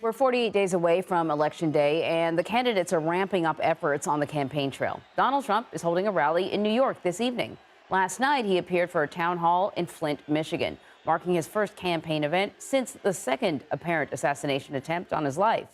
We're 48 days away from Election Day, and the candidates are ramping up efforts on the campaign trail. Donald Trump is holding a rally in New York this evening. Last night, he appeared for a town hall in Flint, Michigan, marking his first campaign event since the second apparent assassination attempt on his life.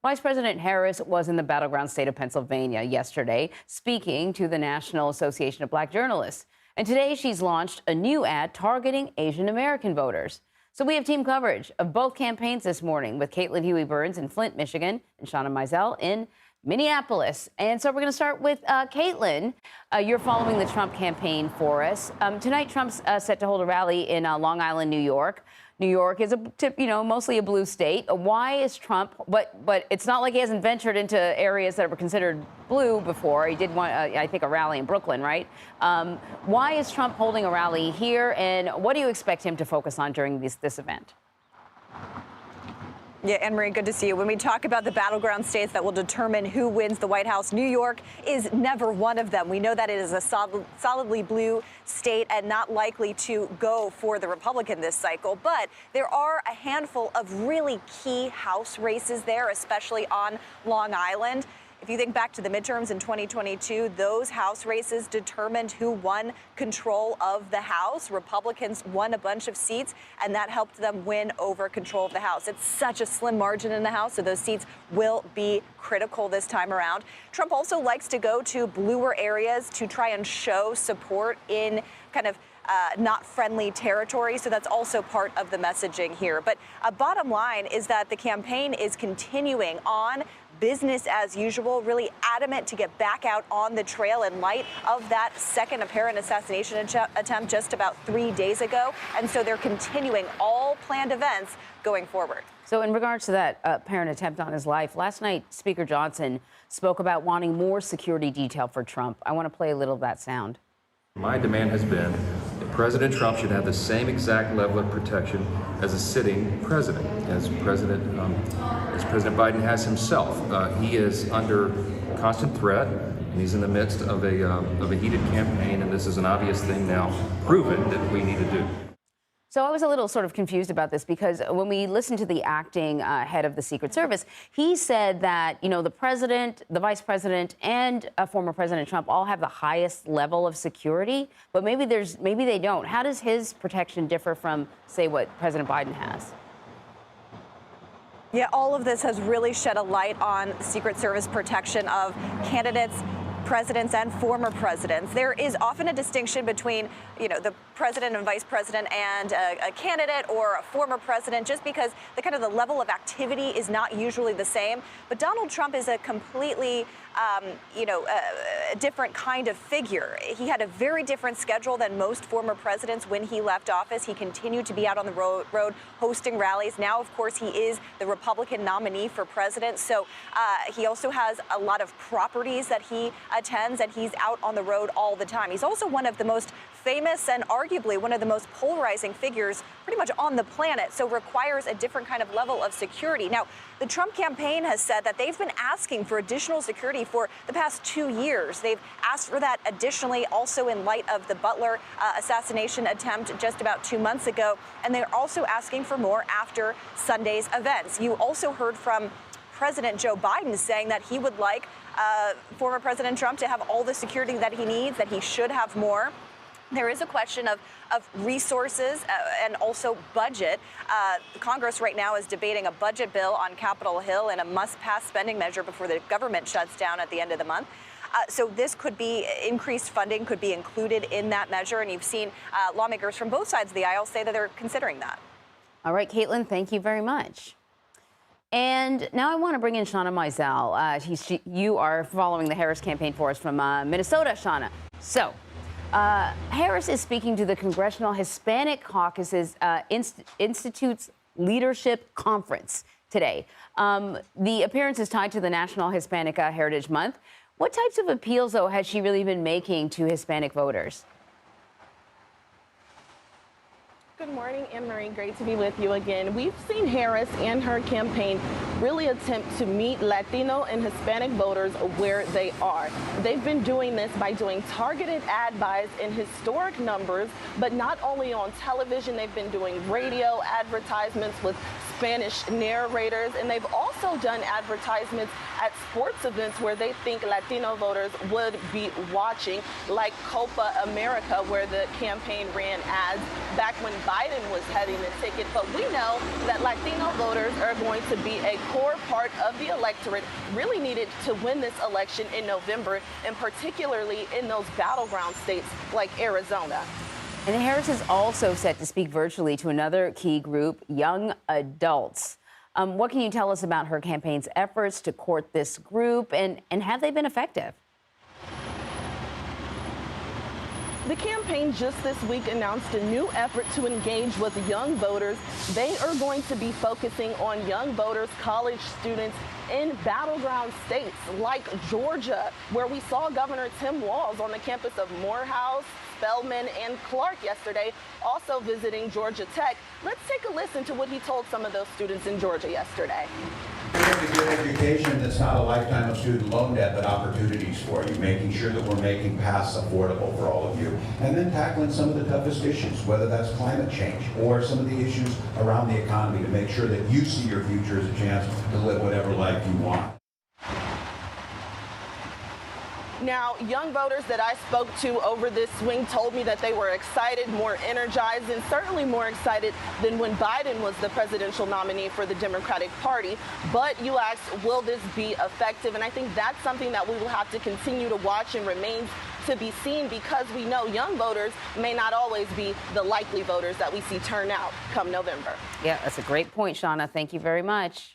Vice President Harris was in the battleground state of Pennsylvania yesterday, speaking to the National Association of Black Journalists. And today, she's launched a new ad targeting Asian American voters. So we have team coverage of both campaigns this morning with Caitlin Huey-Burns in Flint, Michigan, and Shawna Mizelle in Minneapolis. And so we're going to start with Caitlin. You're following the Trump campaign for us. Tonight, Trump's set to hold a rally in Long Island, New York. New York is mostly a blue state. Why is Trump? But it's not like he hasn't ventured into areas that were considered blue before. He did want, I think, a rally in Brooklyn, right? Why is Trump holding a rally here, and what do you expect him to focus on during this event? Yeah, Anne-Marie, good to see you. When we talk about the battleground states that will determine who wins the White House, New York is never one of them. We know that it is a solidly blue state and not likely to go for the Republican this cycle. But there are a handful of really key House races there, especially on Long Island. If you think back to the midterms in 2022, those House races determined who won control of the House. Republicans won a bunch of seats, and that helped them win over control of the House. It's such a slim margin in the House, so those seats will be critical this time around. Trump also likes to go to bluer areas to try and show support in kind of not friendly territory. So that's also part of the messaging here. But bottom line is that the campaign is continuing on business as usual, really adamant to get back out on the trail in light of that second apparent assassination attempt just about 3 days ago. And so they're continuing all planned events going forward. So in regards to that apparent attempt on his life, last night, Speaker Johnson spoke about wanting more security detail for Trump. I want to play a little of that sound. My demand has been that President Trump should have the same exact level of protection as a sitting president, as President Biden has himself. He is under constant threat, and he's in the midst of a heated campaign, and this is an obvious thing now proven that we need to do. So I was a little sort of confused about this because when we listened to the acting head of the Secret Service, he said that, the president, the vice president, and former President Trump all have the highest level of security, but maybe they don't. How does his protection differ from, say, what President Biden has? Yeah, all of this has really shed a light on Secret Service protection of candidates, presidents and former presidents. There is often a distinction between, the president and vice president and a candidate or a former president, just because the level of activity is not usually the same. But Donald Trump is a completely, a different kind of figure. He had a very different schedule than most former presidents when he left office. He continued to be out on the road hosting rallies. Now, of course, he is the Republican nominee for president. So he also has a lot of properties that he attends, and he's out on the road all the time. He's also one of the most famous and arguably one of the most polarizing figures pretty much on the planet, so requires a different kind of level of security. Now, the Trump campaign has said that they've been asking for additional security for the past 2 years. They've asked for that additionally also in light of the Butler assassination attempt just about 2 months ago, and they're also asking for more after Sunday's events. You also heard from President Joe Biden saying that he would like former President Trump to have all the security that he needs, that he should have more. There is a question of resources and also budget. Congress right now is debating a budget bill on Capitol Hill and a must-pass spending measure before the government shuts down at the end of the month. So this could be increased funding could be included in that measure. And you've seen lawmakers from both sides of the aisle say that they're considering that. All right, Caitlin, thank you very much. And now I want to bring in Shawna Mizelle. You are following the Harris campaign for us from Minnesota, Shawna. So Harris is speaking to the Congressional Hispanic Caucus Institute's Leadership Conference today. The appearance is tied to the National Hispanic Heritage Month. What types of appeals, though, has she really been making to Hispanic voters? Good morning, Anne-Marie. Great to be with you again. We've seen Harris and her campaign really attempt to meet Latino and Hispanic voters where they are. They've been doing this by doing targeted ad buys in historic numbers, but not only on television, they've been doing radio advertisements with Spanish narrators, and they've also done advertisements at sports events where they think Latino voters would be watching, like Copa America, where the campaign ran ads back when Biden was heading the ticket. But we know that Latino voters are going to be a core part of the electorate, really needed to win this election in November, and particularly in those battleground states like Arizona. And Harris is also set to speak virtually to another key group, young adults. What can you tell us about her campaign's efforts to court this group, and have they been effective? The campaign just this week announced a new effort to engage with young voters. They are going to be focusing on young voters, college students in battleground states like Georgia, where we saw Governor Tim Walz on the campus of Morehouse, Spelman, and Clark yesterday, also visiting Georgia Tech. Let's take a listen to what he told some of those students in Georgia yesterday. We have a good education that's not a lifetime of student loan debt, but opportunities for you, making sure that we're making paths affordable for all of you, and then tackling some of the toughest issues, whether that's climate change or some of the issues around the economy, to make sure that you see your future as a chance to live whatever life you want. Now, young voters that I spoke to over this swing told me that they were excited, more energized, and certainly more excited than when Biden was the presidential nominee for the Democratic Party. But you asked, will this be effective? And I think that's something that we will have to continue to watch and remains to be seen, because we know young voters may not always be the likely voters that we see turn out come November. Yeah, that's a great point, Shawna. Thank you very much.